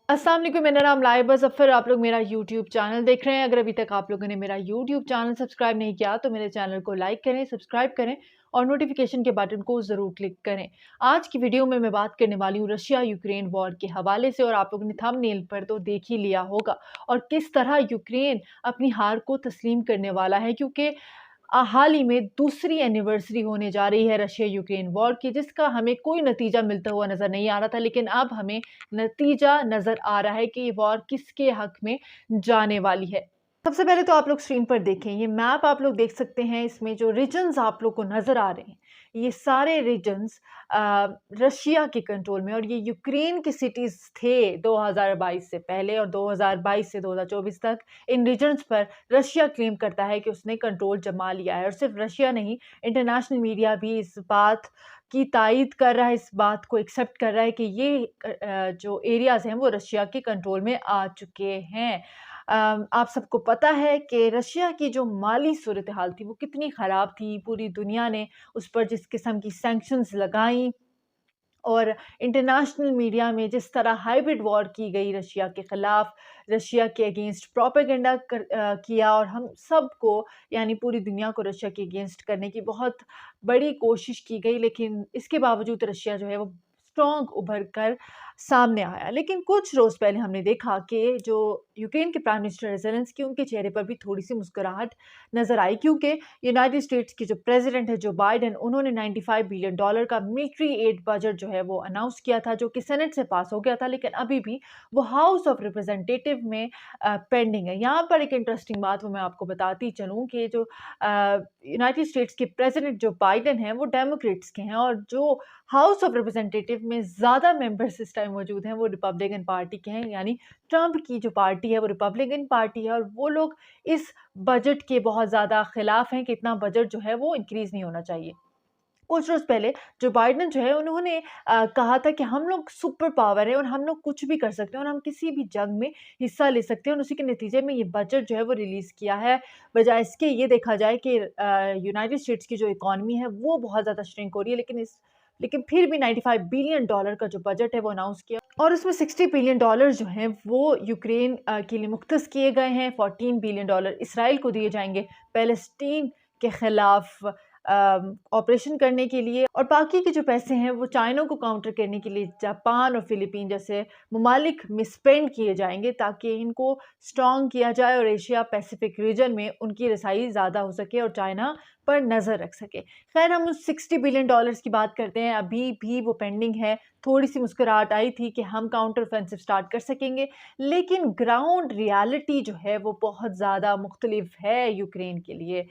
अस्सलाम वालेकुम, मेरा नाम लाइबा ज़फ़र। आप लोग मेरा यूट्यूब चैनल देख रहे हैं। अगर अभी तक आप लोगों ने मेरा यूट्यूब चैनल सब्सक्राइब नहीं किया तो मेरे चैनल को लाइक करें, सब्सक्राइब करें और नोटिफिकेशन के बटन को ज़रूर क्लिक करें। आज की वीडियो में मैं बात करने वाली हूँ रशिया यूक्रेन वॉर के हवाले से, और आप लोगों ने थंबनेल पर तो देख ही लिया होगा, और किस तरह यूक्रेन अपनी हार को तस्लीम करने वाला है, क्योंकि हाल ही में दूसरी एनिवर्सरी होने जा रही है रशिया यूक्रेन वॉर की, जिसका हमें कोई नतीजा मिलता हुआ नज़र नहीं आ रहा था, लेकिन अब हमें नतीजा नज़र आ रहा है कि ये वॉर किसके हक में जाने वाली है। सबसे पहले तो आप लोग स्क्रीन पर देखें, ये मैप आप लोग देख सकते हैं। इसमें जो रीजन्स आप लोग को नज़र आ रहे हैं, ये सारे रीजन्स रशिया के कंट्रोल में, और ये यूक्रेन की सिटीज़ थे 2022 से पहले, और 2022 से 2024 तक इन रीजन्स पर रशिया क्लेम करता है कि उसने कंट्रोल जमा लिया है। और सिर्फ रशिया नहीं, इंटरनेशनल मीडिया भी इस बात की तायीद कर रहा है, इस बात को एक्सेप्ट कर रहा है कि ये जो एरियाज़ हैं वो रशिया के कंट्रोल में आ चुके हैं। आप सबको पता है कि रशिया की जो माली सूरत हाल थी वो कितनी ख़राब थी। पूरी दुनिया ने उस पर जिस किस्म की सैंक्शंस लगाई, और इंटरनेशनल मीडिया में जिस तरह हाइब्रिड वॉर की गई रशिया के ख़िलाफ़, रशिया के अगेंस्ट प्रोपेगेंडा किया, और हम सबको, यानी पूरी दुनिया को रशिया के अगेंस्ट करने की बहुत बड़ी कोशिश की गई, लेकिन इसके बावजूद रशिया जो है वो स्ट्रॉन्ग उभर कर सामने आया। लेकिन कुछ रोज़ पहले हमने देखा कि जो यूक्रेन के प्राइम मिनिस्टर ज़ेलेंस्की, उनके चेहरे पर भी थोड़ी-सी मुस्कुराहट नज़र आई, क्योंकि यूनाइटेड स्टेट्स के जो प्रेसिडेंट है जो बाइडेन, उन्होंने $95 बिलियन का मिलिट्री एड बजट जो है वो अनाउंस किया था, जो कि सेनेट से पास हो गया था, लेकिन अभी भी वो हाउस ऑफ रिप्रेजेंटेटिव में पेंडिंग है। यहाँ पर एक इंटरेस्टिंग बात वो मैं आपको बताती चलूँ कि जो यूनाइटेड स्टेट्स के प्रेसिडेंट जो बाइडेन हैं वो डेमोक्रेट्स के हैं, और जो हाउस ऑफ रिप्रेजेंटेटिव में ज़्यादा मेंबर्स इस टाइम मौजूद हैं वो रिपब्लिकन पार्टी के हैं, यानी ट्रंप की जो पार्टी है वो रिपब्लिकन पार्टी है, और वो लोग इस बजट के बहुत ज़्यादा खिलाफ हैं कि इतना बजट जो है वो इंक्रीज़ नहीं होना चाहिए। कुछ रोज़ पहले जो बाइडेन जो है उन्होंने कहा था कि हम लोग सुपर पावर है और हम लोग कुछ भी कर सकते हैं, और हम किसी भी जंग में हिस्सा ले सकते हैं, और उसी के नतीजे में ये बजट जो है वो रिलीज़ किया है। बजाय इसके ये देखा जाए कि यूनाइटेड स्टेट्स की जो इकॉनमी है वो बहुत ज़्यादा श्रिंक हो रही है, लेकिन फिर भी $95 बिलियन का जो बजट है वो अनाउंस किया, और उसमें $60 बिलियन जो हैं वो यूक्रेन के लिए मुख्तस किए गए हैं। $14 बिलियन इसराइल को दिए जाएँगे पैलेस्टीन के खिलाफ ऑपरेशन करने के लिए, और बाकी के जो पैसे हैं वो चाइना को काउंटर करने के लिए जापान और फिलीपीन जैसे ममालिक में स्पेंड किए जाएंगे, ताकि इनको स्ट्रॉन्ग किया जाए और एशिया पैसिफिक रीजन में उनकी रसाई ज़्यादा हो सके और चाइना पर नज़र रख सके। खैर, हम उस $60 बिलियन की बात करते हैं, अभी भी वो पेंडिंग है। थोड़ी सी मुस्कुराहट आई थी कि हम काउंटर ऑफेंसिव स्टार्ट कर सकेंगे, लेकिन ग्राउंड रियलिटी जो है वो बहुत ज़्यादा मुख्तलिफ है यूक्रेन के लिए।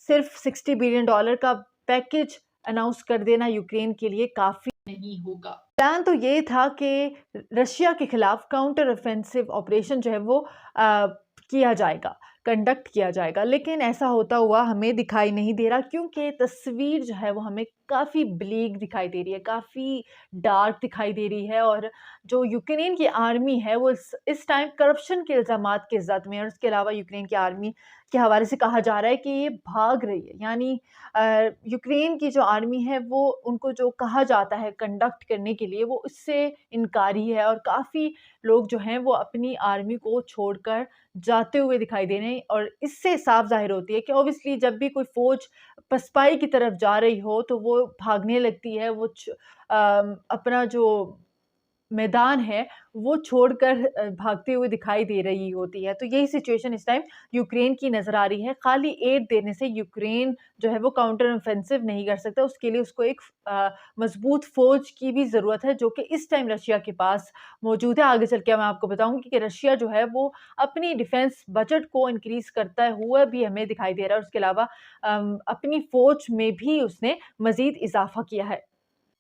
सिर्फ $60 बिलियन का पैकेज अनाउंस कर देना यूक्रेन के लिए काफ़ी नहीं होगा। प्लान तो ये था कि रशिया के खिलाफ काउंटर ऑफेंसिव ऑपरेशन जो है वो किया जाएगा, कंडक्ट किया जाएगा, लेकिन ऐसा होता हुआ हमें दिखाई नहीं दे रहा, क्योंकि तस्वीर जो है वो हमें काफ़ी ब्लीक दिखाई दे रही है, काफ़ी डार्क दिखाई दे रही है, और जो यूक्रेन की आर्मी है वो इस टाइम करप्शन के इल्ज़ामात के ज़द में है, और उसके अलावा यूक्रेन की आर्मी के हवाले से कहा जा रहा है कि ये भाग रही है, यानी यूक्रेन की जो आर्मी है वो, उनको जो कहा जाता है कंडक्ट करने के लिए, वो इससे इनकारी है, और काफ़ी लोग जो हैं वो अपनी आर्मी को छोड़कर जाते हुए दिखाई दे रहे हैं, और इससे साफ ज़ाहिर होती है कि ऑब्वियसली जब भी कोई फ़ौज पसपाई की तरफ जा रही हो तो वो भागने लगती है, वो अपना जो मैदान है वो छोड़कर भागते हुए दिखाई दे रही होती है। तो यही सिचुएशन इस टाइम यूक्रेन की नज़र आ रही है। खाली एड देने से यूक्रेन जो है वो काउंटर ऑफेंसिव नहीं कर सकता, उसके लिए उसको एक मज़बूत फ़ौज की भी ज़रूरत है, जो कि इस टाइम रशिया के पास मौजूद है। आगे चल के मैं आपको बताऊँगी कि रशिया जो है वो अपनी डिफेंस बजट को इंक्रीज़ करता हुआ भी हमें दिखाई दे रहा है, और उसके अलावा अपनी फ़ौज में भी उसने मज़ीद इज़ाफ़ा किया है।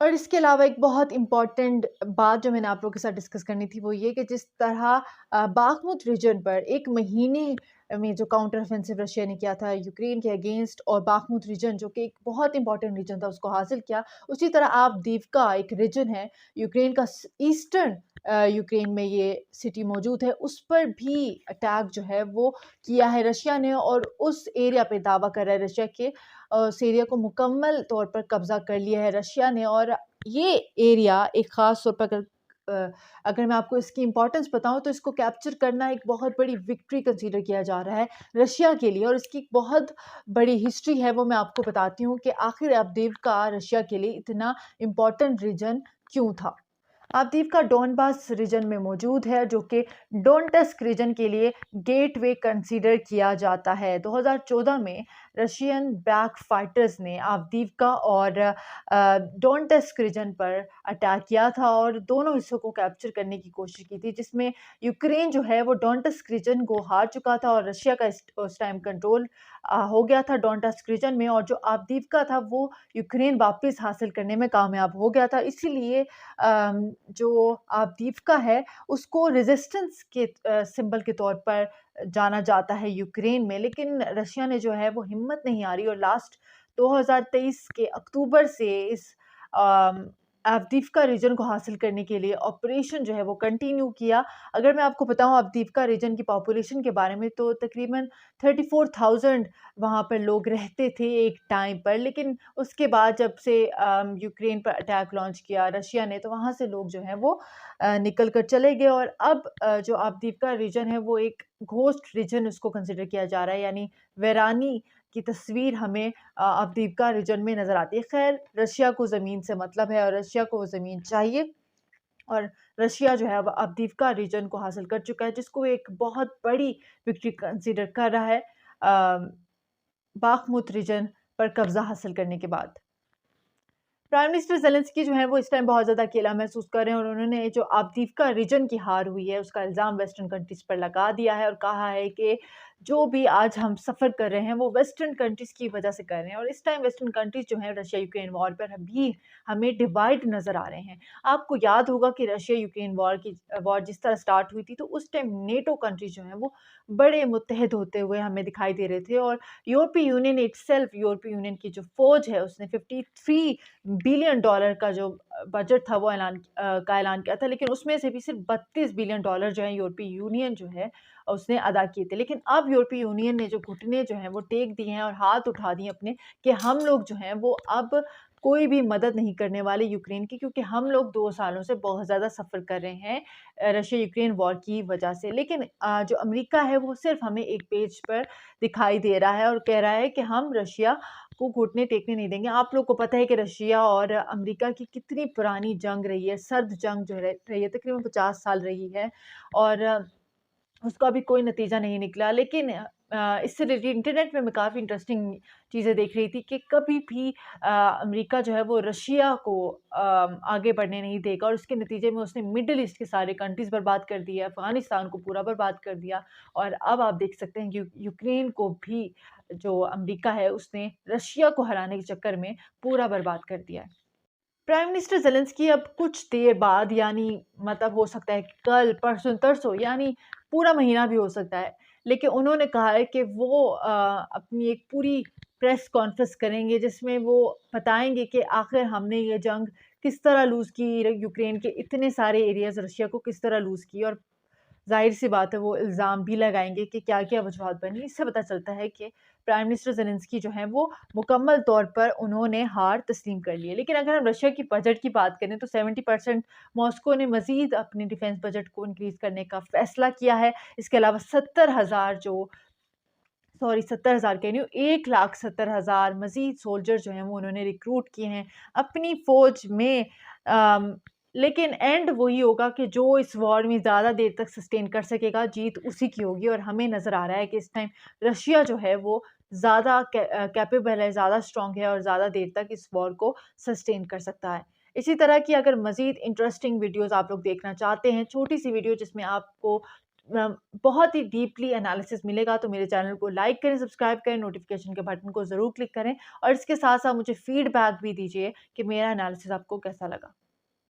और इसके अलावा एक बहुत इम्पॉर्टेंट बात जो मैंने आप लोगों के साथ डिस्कस करनी थी वो ये कि जिस तरह बाखमुत रीजन पर 1 महीने में जो काउंटर ऑफेंसिव रशिया ने किया था यूक्रेन के अगेंस्ट, और बाखमुत रीजन जो कि एक बहुत इंपॉर्टेंट रीजन था उसको हासिल किया, उसी तरह आवदीवका एक रीजन है यूक्रेन का, ईस्टर्न यूक्रेन में ये सिटी मौजूद है, उस पर भी अटैक जो है वो किया है रशिया ने, और उस एरिया पे दावा कर रहा है रशिया के उस एरिया को मुकम्मल तौर पर कब्ज़ा कर लिया है रशिया ने, और ये एरिया एक ख़ास तौर पर अगर अगर मैं आपको इसकी इम्पोर्टेंस बताऊँ तो इसको कैप्चर करना एक बहुत बड़ी विक्ट्री कंसीडर किया जा रहा है रशिया के लिए, और इसकी एक बहुत बड़ी हिस्ट्री है, वो मैं आपको बताती हूँ कि आखिर अवदीव्का रशिया के लिए इतना इम्पोर्टेंट रीजन क्यों था। अवदीव्का डोनबास रीजन में मौजूद है, जो कि डोनेट्स्क रीजन के लिए गेटवे कंसीडर किया जाता है। 2014 में रशियन बैक फाइटर्स ने अवदीव्का और डोनेट्स्क रीजन पर अटैक किया था और दोनों हिस्सों को कैप्चर करने की कोशिश की थी, जिसमें यूक्रेन जो है वो डोनेट्स्क रीजन को हार चुका था और रशिया का उस टाइम कंट्रोल हो गया था डोनेट्स्क रीजन में, और जो अवदीव्का था वो यूक्रेन वापस हासिल करने में कामयाब हो गया था। इसीलिए जो अवदीव्का है उसको रेजिस्टेंस के सिंबल के तौर पर जाना जाता है यूक्रेन में। लेकिन रशिया ने जो है वो हिम्मत नहीं हारी और लास्ट 2023 के अक्टूबर से इस अवदीव्का रीजन को हासिल करने के लिए ऑपरेशन जो है वो कंटिन्यू किया। अगर मैं आपको बताऊं अवदीव्का रीजन की पॉपुलेशन के बारे में, तो तकरीबन 34,000 वहाँ पर लोग रहते थे एक टाइम पर, लेकिन उसके बाद जब से यूक्रेन पर अटैक लॉन्च किया रशिया ने, तो वहाँ से लोग जो हैं वो निकल कर चले गए और अब जो अवदीव्का रीजन है वो एक घोस्ट रीजन उसको कंसिडर किया जा रहा है, यानी वैरानी की तस्वीर हमें अवदीव्का रीजन में नज़र आती है। ख़ैर, रशिया को ज़मीन से मतलब है और रशिया को वो ज़मीन चाहिए, और रशिया जो है अब अवदीव्का रीजन को हासिल कर चुका है, जिसको एक बहुत बड़ी विक्ट्री कंसीडर कर रहा है बाखमुत रीजन पर कब्ज़ा हासिल करने के बाद। प्राइम मिनिस्टर ज़ेलेंस्की जो है वो इस टाइम बहुत ज़्यादा अकेला महसूस कर रहे हैं और उन्होंने जो अवदीव्का रीजन की हार हुई है उसका इल्ज़ाम वेस्टर्न कंट्रीज़ पर लगा दिया है और कहा है कि जो भी आज हम सफ़र कर रहे हैं वो वेस्टर्न कंट्रीज़ की वजह से कर रहे हैं, और इस टाइम वेस्टर्न कंट्रीज़ जो है रशिया यूक्रेन वॉर पर भी हमें डिवाइड नज़र आ रहे हैं। आपको याद होगा कि रशिया यूक्रेन वॉर जिस तरह स्टार्ट हुई थी, तो उस टाइम नेटो कंट्रीज़ जो हैं वो बड़े मुत्तहद होते हुए हमें दिखाई दे रहे थे, और यूरोपीय यूनियन इटसेल्फ, यूरोपीय यूनियन की जो फ़ौज है उसने 53 बिलियन डॉलर का जो बजट था वो ऐलान किया था, लेकिन उसमें से भी सिर्फ 32 बिलियन डॉलर जो है यूरोपीय यूनियन जो है उसने अदा किए थे। लेकिन अब यूरोपीय यूनियन ने जो घुटने जो हैं वो टेक दिए हैं और हाथ उठा दिए अपने, कि हम लोग जो हैं वो अब कोई भी मदद नहीं करने वाले यूक्रेन की, क्योंकि हम लोग 2 सालों से बहुत ज़्यादा सफ़र कर रहे हैं रशिया यूक्रेन वॉर की वजह से। लेकिन जो अमेरिका है वो सिर्फ हमें एक पेज पर दिखाई दे रहा है और कह रहा है कि हम रशिया को घुटने टेकने नहीं देंगे। आप लोग को पता है कि रशिया और अमेरिका की कितनी पुरानी जंग रही है, सर्द जंग जो रही है, तकरीबन 50 साल रही है, और उसका भी कोई नतीजा नहीं निकला। लेकिन इससे रिलेटेड इंटरनेट में मैं काफ़ी इंटरेस्टिंग चीज़ें देख रही थी कि कभी भी अमेरिका जो है वो रशिया को आगे बढ़ने नहीं देगा, और उसके नतीजे में उसने मिडल ईस्ट के सारे कंट्रीज़ बर्बाद कर दिए, अफ़गानिस्तान को पूरा बर्बाद कर दिया, और अब आप देख सकते हैं कि यूक्रेन को भी जो अमेरिका है उसने रशिया को हराने के चक्कर में पूरा बर्बाद कर दिया है। प्राइम मिनिस्टर ज़ेलेंस्की अब कुछ देर बाद, यानी मतलब हो सकता है कल, परसों, तरसों, यानी पूरा महीना भी हो सकता है, लेकिन उन्होंने कहा है कि वो अपनी एक पूरी प्रेस कॉन्फ्रेंस करेंगे जिसमें वो बताएँगे कि आखिर हमने ये जंग किस तरह लूज़ की, यूक्रेन के इतने सारे एरियाज़ रशिया को किस तरह लूज़ की, और ज़ाहिर-सी बात है वो इल्ज़ाम भी लगाएँगे कि क्या-क्या वजूहात बनी। इससे पता चलता है कि प्राइम मिनिस्टर ज़ेलेंस्की जो हैं वो मुकम्मल तौर पर उन्होंने हार तस्लीम कर ली है। लेकिन अगर हम रशिया की बजट की बात करें तो 70% मॉस्को ने मज़ीद अपने डिफेंस बजट को इंक्रीज़ करने का फ़ैसला किया है। इसके अलावा 70,000 कह रही हूँ, 1,70,000 मज़ीद सोल्जर जो हैं वो उन्होंने रिक्रूट किए हैं अपनी फ़ौज में। अम, लेकिन एंड वही होगा कि जो इस वॉर में ज़्यादा देर तक सस्टेन कर सकेगा, जीत उसी की होगी, और हमें नज़र आ रहा है कि इस टाइम रशिया जो है वो ज़्यादा कैपेबल है, ज़्यादा स्ट्रॉन्ग है और ज़्यादा देर तक इस वॉर को सस्टेन कर सकता है। इसी तरह की अगर मज़ीद इंटरेस्टिंग वीडियोज़ आप लोग देखना चाहते हैं, छोटी-सी वीडियो जिसमें आपको अ, बहुत ही डीपली एनालिसिस मिलेगा, तो मेरे चैनल को लाइक करें, सब्सक्राइब करें, नोटिफिकेशन के बटन को ज़रूर क्लिक करें, और इसके साथ-साथ मुझे फीडबैक भी दीजिए कि मेरा एनालिसिस आपको कैसा लगा।